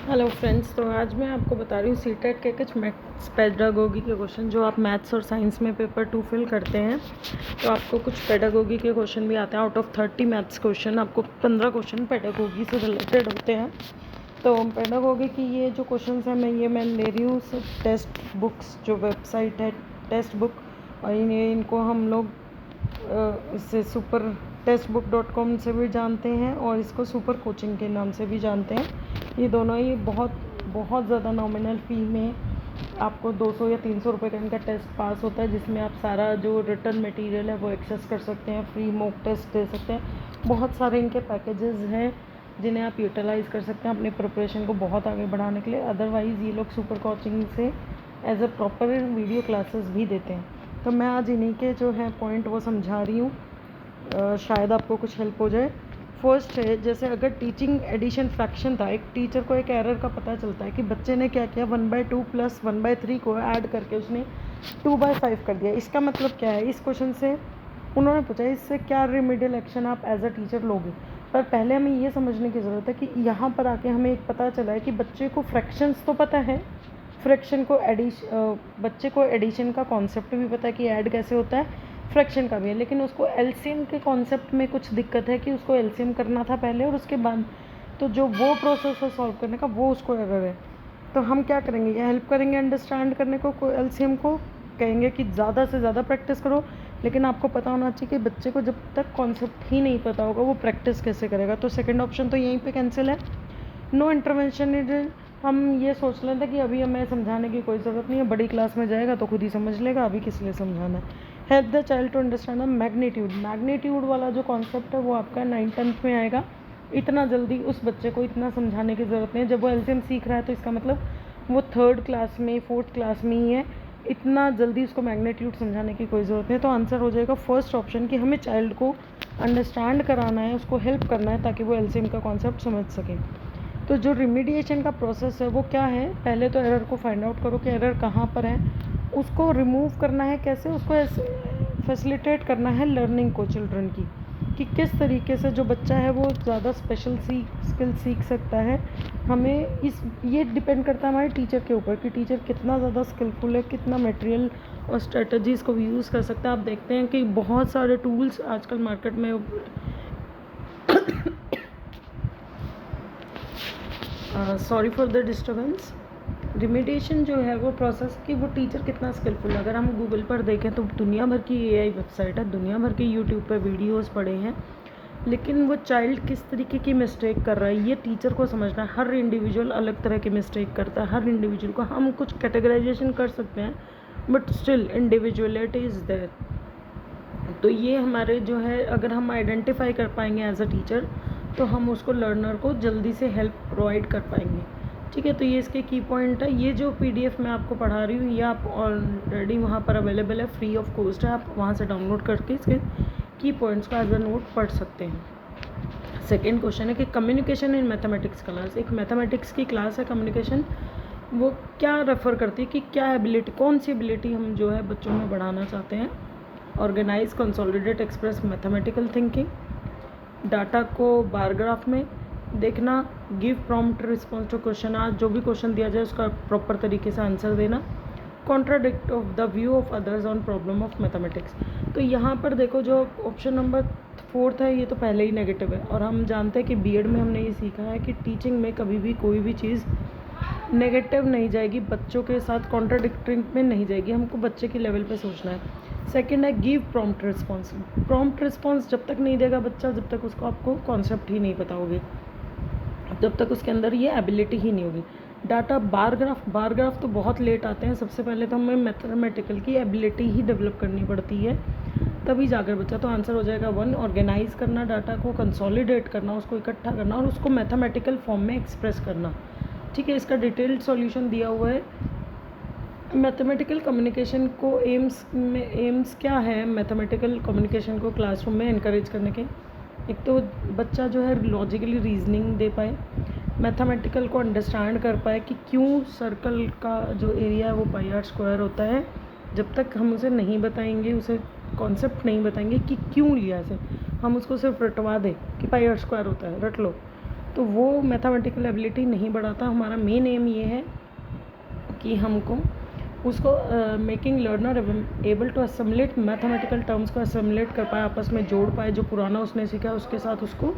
Hello friends, तो आज मैं आपको बता रही हूँ सीटेट के कुछ मैथ्स पेडागोगी के क्वेश्चन जो आप मैथ्स और साइंस में पेपर 2 फिल करते हैं। तो आपको कुछ पेडागोगी के क्वेश्चन भी आते हैं। आउट ऑफ 30 मैथ्स क्वेश्चन आपको 15 क्वेश्चन पेडागोगी से रिलेटेड होते हैं। तो पेडागोगी की ये जो क्वेश्चन है मैं ले रही हूँ टेक्स्ट बुक्स, जो वेबसाइट है टेक्स्ट बुक, और इनको हम लोग इससे सुपर टेक्स्टबुक.com से भी जानते हैं और इसको सुपर कोचिंग के नाम से भी जानते हैं। ये दोनों ही बहुत ज़्यादा नॉमिनल फ़ी में आपको 200 या 300 रुपये का इनका टेस्ट पास होता है, जिसमें आप सारा जो रिटर्न मटेरियल है वो एक्सेस कर सकते हैं, फ्री मॉक टेस्ट दे सकते हैं। बहुत सारे इनके पैकेजेस हैं जिन्हें आप यूटिलाइज़ कर सकते हैं अपनी प्रिपरेशन को बहुत आगे बढ़ाने के लिए। अदरवाइज़ ये लोग सुपर कोचिंग से as a proper video classes भी देते हैं। तो मैं आज इन्हीं के जो है पॉइंट वो समझा रही हूँ, शायद आपको कुछ हेल्प हो जाए। फर्स्ट है, जैसे अगर टीचिंग एडिशन फ्रैक्शन था, एक टीचर को एक एरर का पता चलता है कि बच्चे ने क्या किया, 1/2 प्लस 1/3 को ऐड करके उसने 2/5 कर दिया। इसका मतलब क्या है? इस क्वेश्चन से उन्होंने पूछा इससे क्या रिमीडियल एक्शन आप एज अ टीचर लोगे। पर पहले हमें ये समझने की ज़रूरत है कि यहाँ पर आके हमें एक पता चला है कि बच्चे को फ्रैक्शंस तो पता है, फ्रैक्शन को बच्चे को एडिशन का कॉन्सेप्ट भी पता है कि ऐड कैसे होता है, फ्रैक्शन का भी है, लेकिन उसको एलसीएम के कॉन्सेप्ट में कुछ दिक्कत है कि उसको एलसीएम करना था पहले और उसके बाद तो जो वो प्रोसेस है सॉल्व करने का वो उसको एरर है। तो हम क्या करेंगे, ये हेल्प करेंगे अंडरस्टैंड करने को एलसीएम को, कहेंगे कि ज़्यादा से ज़्यादा प्रैक्टिस करो, लेकिन आपको पता होना चाहिए कि बच्चे को जब तक कॉन्सेप्ट ही नहीं पता होगा वो प्रैक्टिस कैसे करेगा। तो सेकेंड ऑप्शन तो यहीं पे कैंसिल है, नो इंटरवेंशन इज। हम ये सोच लेते हैं कि अभी हमें समझाने की कोई ज़रूरत नहीं है, बड़ी क्लास में जाएगा तो खुद ही समझ लेगा, अभी किस लिए समझाना है। Help the child to understand the magnitude वाला जो कॉन्सेप्ट है वो आपका 9th-10th में आएगा। इतना जल्दी उस बच्चे को इतना समझाने की ज़रूरत नहीं है। जब वो एलसीएम सीख रहा है तो इसका मतलब वो 3rd क्लास में 4th क्लास में ही है, इतना जल्दी उसको मैग्नीट्यूड समझाने की कोई ज़रूरत नहीं। तो आंसर हो जाएगा फर्स्ट ऑप्शन कि हमें चाइल्ड को अंडरस्टैंड कराना है, उसको हेल्प करना है ताकि वो एलसीएम का कॉन्सेप्ट समझ सके। तो जो रिमीडिएशन का प्रोसेस है वो क्या है, पहले तो एरर को फाइंड आउट करो कि एरर कहाँ पर है, उसको रिमूव करना है कैसे, उसको फैसिलिटेट करना है लर्निंग को चिल्ड्रन की, कि किस तरीके से जो बच्चा है वो ज़्यादा स्पेशल स्किल सीख सकता है। हमें ये डिपेंड करता है हमारे टीचर के ऊपर कि टीचर कितना ज़्यादा स्किलफुल है, कितना मटेरियल और स्ट्रेटजीज़ को यूज़ कर सकता है। आप देखते हैं कि बहुत सारे टूल्स आजकल मार्केट में सॉरी फॉर द डिस्टर्बेंस। रिमीडिएशन जो है वो प्रोसेस कि वो टीचर कितना स्किलफुल है। अगर हम गूगल पर देखें तो दुनिया भर की एआई वेबसाइट है, दुनिया भर के यूट्यूब पर वीडियोस पड़े हैं, लेकिन वो चाइल्ड किस तरीके की मिस्टेक कर रहा है ये टीचर को समझना है। हर इंडिविजुअल अलग तरह की मिस्टेक करता है, हर इंडिविजुअल को हम कुछ कैटेगराइजेशन कर सकते हैं, but still individuality is there. तो ये हमारे जो है, अगर हम आइडेंटिफाई कर पाएंगे एज अ टीचर तो हम उसको लर्नर को जल्दी से हेल्प प्रोवाइड कर पाएंगे। ठीक है, तो ये इसके की पॉइंट है। ये जो पीडीएफ मैं आपको पढ़ा रही हूँ ये आप ऑलरेडी वहाँ पर अवेलेबल है, फ्री ऑफ कॉस्ट है, आप वहाँ से डाउनलोड करके इसके की पॉइंट्स को एज अ नोट पढ़ सकते हैं। सेकेंड क्वेश्चन है कि कम्युनिकेशन इन मैथमेटिक्स क्लास, एक मैथमेटिक्स की क्लास है कम्युनिकेशन, वो क्या रेफ़र करती है कि क्या एबिलिटी, कौन सी एबिलिटी हम जो है बच्चों में बढ़ाना चाहते हैं। Organise, consolidate, express mathematical thinking, data को बार ग्राफ में देखना, give prompt response to question, आज जो भी क्वेश्चन दिया जाए उसका प्रॉपर तरीके से आंसर देना, contradict of the view of others on problem of mathematics. तो यहाँ पर देखो जो ऑप्शन नंबर 4 है ये तो पहले ही नेगेटिव है, और हम जानते हैं कि बीएड में हमने ये सीखा है कि टीचिंग में कभी भी कोई भी चीज़ नेगेटिव नहीं जाएगी, बच्चों के साथ कॉन्ट्राडिक्टिंग में नहीं जाएगी, हमको बच्चे की लेवल पे सोचना है। सेकंड है give prompt response. Prompt response जब तक नहीं देगा बच्चा, जब तक उसको आपको कॉन्सेप्ट ही नहीं पता होगी, जब तक उसके अंदर ये एबिलिटी ही नहीं होगी। डाटा बार ग्राफ तो बहुत लेट आते हैं, सबसे पहले तो हमें मैथमेटिकल की एबिलिटी ही डेवलप करनी पड़ती है तभी जाकर बच्चा। तो आंसर हो जाएगा 1, ऑर्गेनाइज करना, डाटा को कंसोलिडेट करना, उसको इकट्ठा करना और उसको मैथमेटिकल फॉर्म में एक्सप्रेस करना। ठीक है, इसका डिटेल्ड सॉल्यूशन दिया हुआ है। मैथमेटिकल कम्युनिकेशन को एम्स क्या है मैथमेटिकल कम्युनिकेशन को क्लासरूम में इनकरेज करने के, एक तो बच्चा जो है लॉजिकली रीजनिंग दे पाए, मैथमेटिकल को अंडरस्टैंड कर पाए कि क्यों सर्कल का जो एरिया है वो πr² होता है। जब तक हम उसे नहीं बताएंगे, उसे कॉन्सेप्ट नहीं बताएंगे कि क्यों लिया इसे, हम उसको सिर्फ रटवा दें कि πr² होता है, रट लो, तो वो मैथमेटिकल एबिलिटी नहीं बढ़ाता। हमारा मेन एम ये है कि हमको उसको making learner able to assimilate mathematical terms को असिमुलेट कर पाए, आपस में जोड़ पाए, जो पुराना उसने सीखा है उसके साथ उसको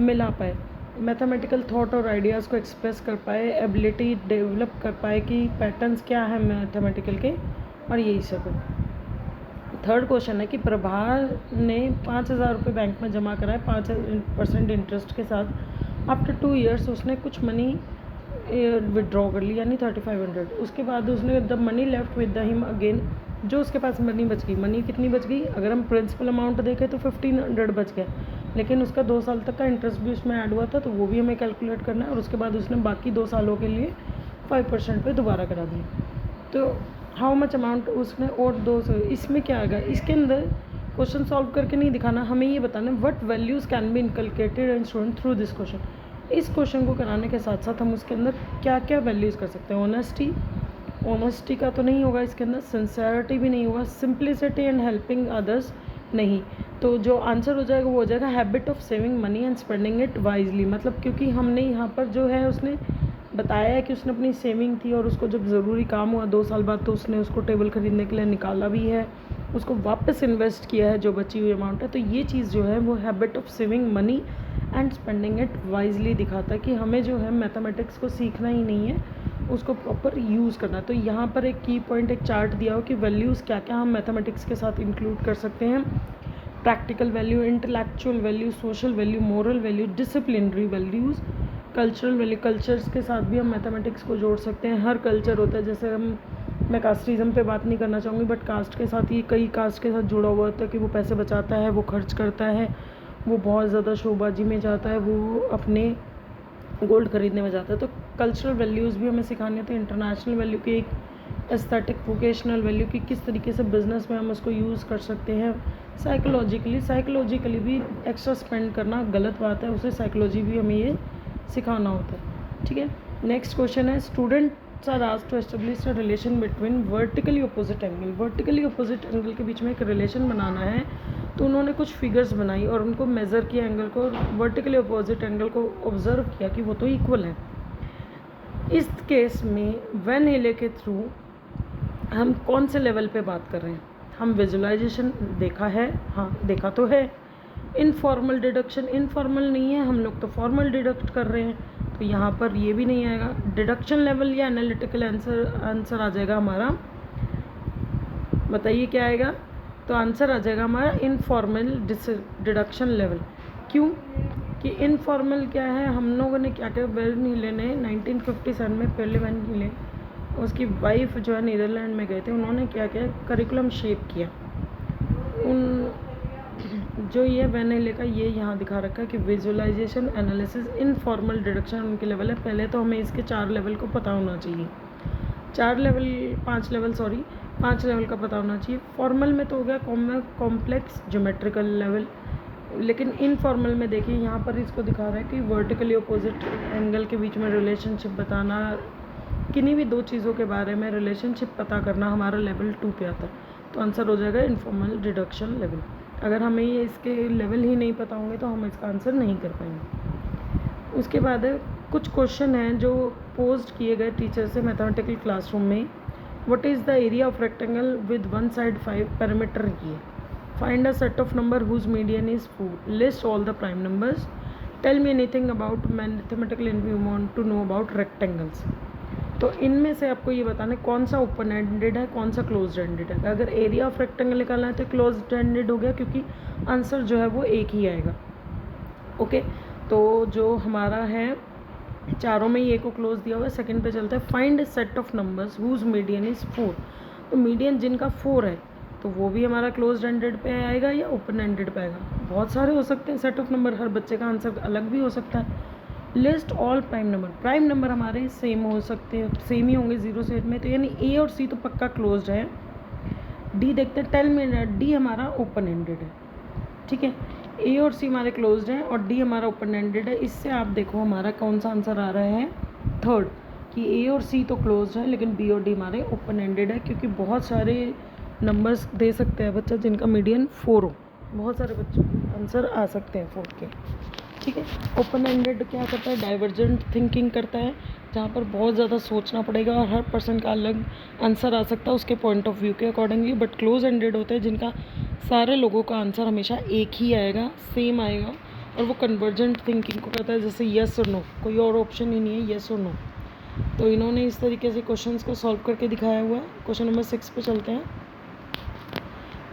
मिला पाए, मैथमेटिकल थॉट और आइडियाज़ को एक्सप्रेस कर पाए, एबिलिटी डेवलप कर पाए कि पैटर्न्स क्या है मैथमेटिकल के, और यही सब है। थर्ड क्वेश्चन है कि प्रभा ने 5,000 रुपये बैंक में जमा कराए 5% इंटरेस्ट के साथ। आफ्टर 2 ईयर्स उसने कुछ मनी विड्रॉ कर ली, यानी 3500। उसके बाद उसने the money left with the him again, जो उसके पास मनी बच गई, मनी कितनी बच गई, अगर हम प्रिंसिपल अमाउंट देखें तो 1500 बच गया, लेकिन उसका 2 साल तक का इंटरेस्ट भी उसमें ऐड हुआ था, तो वो भी हमें कैलकुलेट करना है। और उसके बाद उसने बाकी 2 सालों के लिए 5% पे दोबारा करा दिया। तो हाउ मच अमाउंट उसने और 200, इसमें क्या आएगा, इसके अंदर क्वेश्चन सॉल्व करके नहीं दिखाना, हमें ये बताना what values can be inculcated and student through this question. इस क्वेश्चन को कराने के साथ साथ हम उसके अंदर क्या क्या वैल्यूज़ कर सकते हैं। ऑनेस्टी का तो नहीं होगा इसके अंदर, सिंसेरिटी भी नहीं होगा, सिंप्लिसिटी एंड हेल्पिंग अदर्स नहीं। तो जो आंसर हो जाएगा वो हो जाएगा habit of saving money and spending it wisely. मतलब क्योंकि हमने यहाँ पर जो है उसने बताया है कि उसने अपनी सेविंग थी और उसको जब ज़रूरी काम हुआ 2 साल बाद तो उसने उसको टेबल ख़रीदने के लिए निकाला भी है, उसको वापस इन्वेस्ट किया है जो बची हुई अमाउंट है। तो ये चीज़ जो है वो habit of saving money and spending it wisely दिखाता है कि हमें जो है मैथमेटिक्स को सीखना ही नहीं है, उसको प्रॉपर यूज़ करना है। तो यहाँ पर एक की पॉइंट, एक चार्ट दिया हो कि वैल्यूज़ क्या क्या हम मैथमेटिक्स के साथ इंक्लूड कर सकते हैं। Practical value, intellectual value, social value, moral value, disciplinary values, cultural value, cultures के साथ भी हम मैथमेटिक्स को जोड़ सकते हैं। हर कल्चर होता है, जैसे मैं कास्टिज़म पे बात नहीं करना चाहूँगी, बट कास्ट के साथ ही कई कास्ट के साथ जुड़ा हुआ होता है कि वो पैसे बचाता है, वो खर्च करता है, वो बहुत ज़्यादा शोबाजी में जाता है, वो अपने गोल्ड खरीदने में जाता है। तो कल्चरल वैल्यूज़ भी हमें सिखानी होती है। इंटरनेशनल वैल्यू की एक एस्थेटिक वोकेशनल वैल्यू की किस तरीके से बिज़नेस में हम उसको यूज़ कर सकते हैं। साइकोलॉजिकली भी एक्स्ट्रा स्पेंड करना गलत बात है, उसे साइकोलॉजी भी हमें ये सिखाना होता है। ठीक है, नेक्स्ट क्वेश्चन है students are asked to establish a relation between vertically opposite angle. Vertically opposite angle के बीच में एक रिलेशन बनाना है, तो उन्होंने कुछ फिगर्स बनाई और उनको मेज़र किया एंगल को, और वर्टिकली अपोजिट एंगल को ऑब्जर्व किया कि वो तो इक्वल है। इस केस में वैन हेले के थ्रू हम कौन से लेवल पे बात कर रहे हैं, हम विजुअलाइजेशन देखा है, हाँ देखा तो है। इनफॉर्मल डिडक्शन, इनफॉर्मल नहीं है, हम लोग तो फॉर्मल डिडक्ट कर रहे हैं, तो यहाँ पर ये भी नहीं आएगा। डिडक्शन लेवल या एनालिटिकल आंसर आ जाएगा हमारा, बताइए क्या आएगा, तो आंसर आ जाएगा हमारा इनफॉर्मल डिडक्शन लेवल। क्यों कि इनफॉर्मल क्या है, हम लोगों ने क्या किया, वैन हीले ने 1957 में पहले वैन हीले उसकी वाइफ जो है नीदरलैंड में गए थे, उन्होंने क्या किया, करिकुलम शेप किया। उन जो ये वैन हीले का ये यहाँ दिखा रखा है कि विजुअलाइजेशन, एनालिसिस, इनफॉर्मल डिडक्शन उनके लेवल है। पहले तो हमें इसके 4 लेवल को पता होना चाहिए, 5 लेवल का पता होना चाहिए। फॉर्मल में तो हो गया कॉम्प्लेक्स ज्योमेट्रिकल लेवल, लेकिन इनफॉर्मल में देखिए यहाँ पर इसको दिखा रहा है कि वर्टिकली अपोजिट एंगल के बीच में रिलेशनशिप बताना, किन्हीं भी 2 चीज़ों के बारे में रिलेशनशिप पता करना हमारा लेवल 2 पे आता है। तो आंसर हो जाएगा इनफॉर्मल डिडक्शन लेवल। अगर हमें ये इसके लेवल ही नहीं पता होंगे तो हम इसका आंसर नहीं कर पाएंगे। उसके बाद कुछ क्वेश्चन हैं जो पोस्ट किए गए टीचर से मैथमेटिकल क्लासरूम में। What is the area of rectangle with one side 5 parameter ये। Find a set of number whose median is 4, list all the prime numbers, tell me anything about mathematical and we want to know about rectangles. तो इनमें से आपको ये बताना है कौन सा ओपन एंडेड है, कौन सा क्लोज एंडेड है। अगर एरिया ऑफ रेक्टेंगल निकालना है तो क्लोज एंडेड हो गया, क्योंकि आंसर जो है वो एक ही आएगा। ओके, तो जो हमारा है चारों में ही एक को क्लोज दिया हुआ है। सेकंड पे चलता है, find set of numbers whose median is 4। तो मीडियन जिनका 4 है तो वो भी हमारा क्लोज एंडेड पे आएगा या ओपन एंडेड पे आएगा। बहुत सारे हो सकते हैं सेट ऑफ नंबर, हर बच्चे का आंसर अलग भी हो सकता है। List all prime number, prime number हमारे सेम हो सकते हैं, सेम ही होंगे 0 से 8 में, तो यानी ए और सी तो पक्का क्लोज्ड है। डी देखते हैं, टेल मी, डी हमारा ओपन एंडेड है। ठीक है, ए और सी हमारे क्लोज्ड हैं और डी हमारा ओपन एंडेड है। इससे आप देखो हमारा कौन सा आंसर आ रहा है, थर्ड, कि ए और सी तो क्लोज्ड है लेकिन बी और डी हमारे ओपन एंडेड है, क्योंकि बहुत सारे नंबर्स दे सकते हैं बच्चा जिनका मीडियन 4 हो, बहुत सारे बच्चों को आंसर आ सकते हैं 4 के। ठीक है। ओपन एंडेड क्या करता है, डाइवर्जेंट थिंकिंग करता है, जहाँ पर बहुत ज़्यादा सोचना पड़ेगा और हर पर्सन का अलग आंसर आ सकता है उसके पॉइंट ऑफ व्यू के अकॉर्डिंगली। बट क्लोज एंडेड होते हैं जिनका सारे लोगों का आंसर हमेशा एक ही आएगा, सेम आएगा, और वो कन्वर्जेंट थिंकिंग को कहता है, जैसे येस और नो, कोई और ऑप्शन ही नहीं है, येस और नो। तो इन्होंने इस तरीके से क्वेश्चंस को सॉल्व करके दिखाया हुआ है। क्वेश्चन नंबर 6 पे चलते हैं।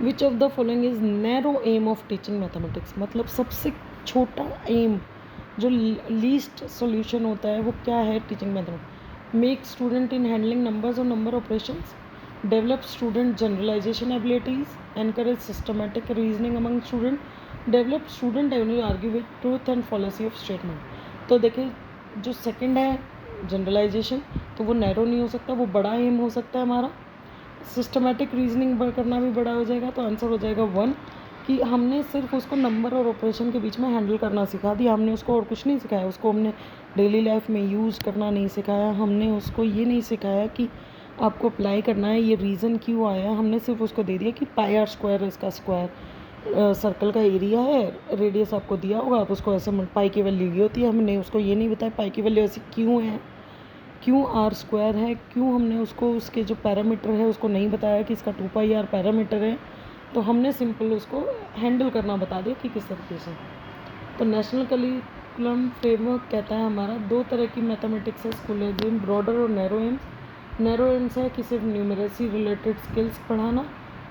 Which of the following is narrow aim of teaching mathematics, मतलब सबसे छोटा एम, जो लीस्ट सॉल्यूशन होता है, वो क्या है teaching mathematics. Make student in handling numbers और number operations, develop student generalisation abilities, encourage systematic reasoning among student, develop student ability argue with truth and fallacy of statement. तो देखिए, जो सेकंड है जनरलाइजेशन, तो वो नैरो नहीं हो सकता, वो बड़ा एम हो सकता है हमारा। सिस्टमैटिक रीजनिंग करना भी बड़ा हो जाएगा, तो आंसर हो जाएगा 1, कि हमने सिर्फ उसको नंबर और ऑपरेशन के बीच में हैंडल करना सिखा दिया, हमने उसको और कुछ नहीं सिखाया, उसको हमने डेली लाइफ में यूज़ करना नहीं सिखाया, हमने उसको ये नहीं सिखाया कि आपको अप्लाई करना है, ये रीज़न क्यों आया, हमने सिर्फ उसको दे दिया कि पाई आर स्क्वायर इसका स्क्वायर, सर्कल का एरिया है, रेडियस आपको दिया होगा, आप उसको ऐसे पाई की वैल्यू ये होती है, हमने उसको ये नहीं बताया पाई की वैल्यू ऐसी क्यों है, क्यों आर स्क्वायर है, क्यों हमने उसको उसके जो पैरामीटर है उसको नहीं बताया कि इसका 2 पाई आर पैरामीटर है। तो हमने सिंपल उसको हैंडल करना बता दिया कि किस तरीके से। तो नेशनल करिकुलम फ्रेमवर्क कहता है हमारा 2 तरह की मैथमेटिक्स है स्कूल एम, ब्रॉडर और नैरो एम्स। नैरो एम्स है कि सिर्फ न्यूमरेसी रिलेटेड स्किल्स पढ़ाना,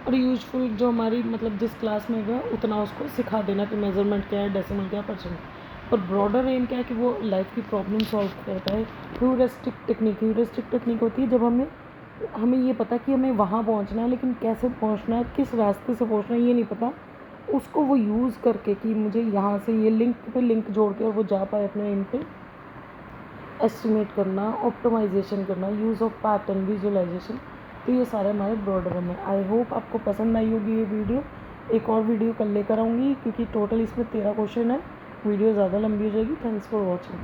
और यूजफुल जो हमारी मतलब जिस क्लास में गया उतना उसको सिखा देना कि मेजरमेंट क्या है, डेसिमल क्या है, परसेंट। और ब्रॉडर एम क्या है कि वो लाइफ की प्रॉब्लम सॉल्व करता है। ह्यूरिस्टिक टेक्निक होती है जब हमें ये पता कि हमें वहाँ पहुँचना है, लेकिन कैसे पहुँचना है, किस रास्ते से पहुँचना है, ये नहीं पता, उसको वो यूज़ करके कि मुझे यहाँ से ये लिंक पे लिंक जोड़ के और वो जा पाए अपने एम पे। एस्टिमेट करना, ऑप्टिमाइजेशन करना, यूज़ ऑफ पैटर्न, विजुअलाइजेशन, तो ये सारे हमारे ब्रॉडर में। आई होप आपको पसंद आई होगी ये वीडियो। एक और वीडियो कल लेकर आऊँगी, क्योंकि टोटल इसमें 13 क्वेश्चन है, वीडियो ज़्यादा लंबी हो जाएगी। Thanks for watching.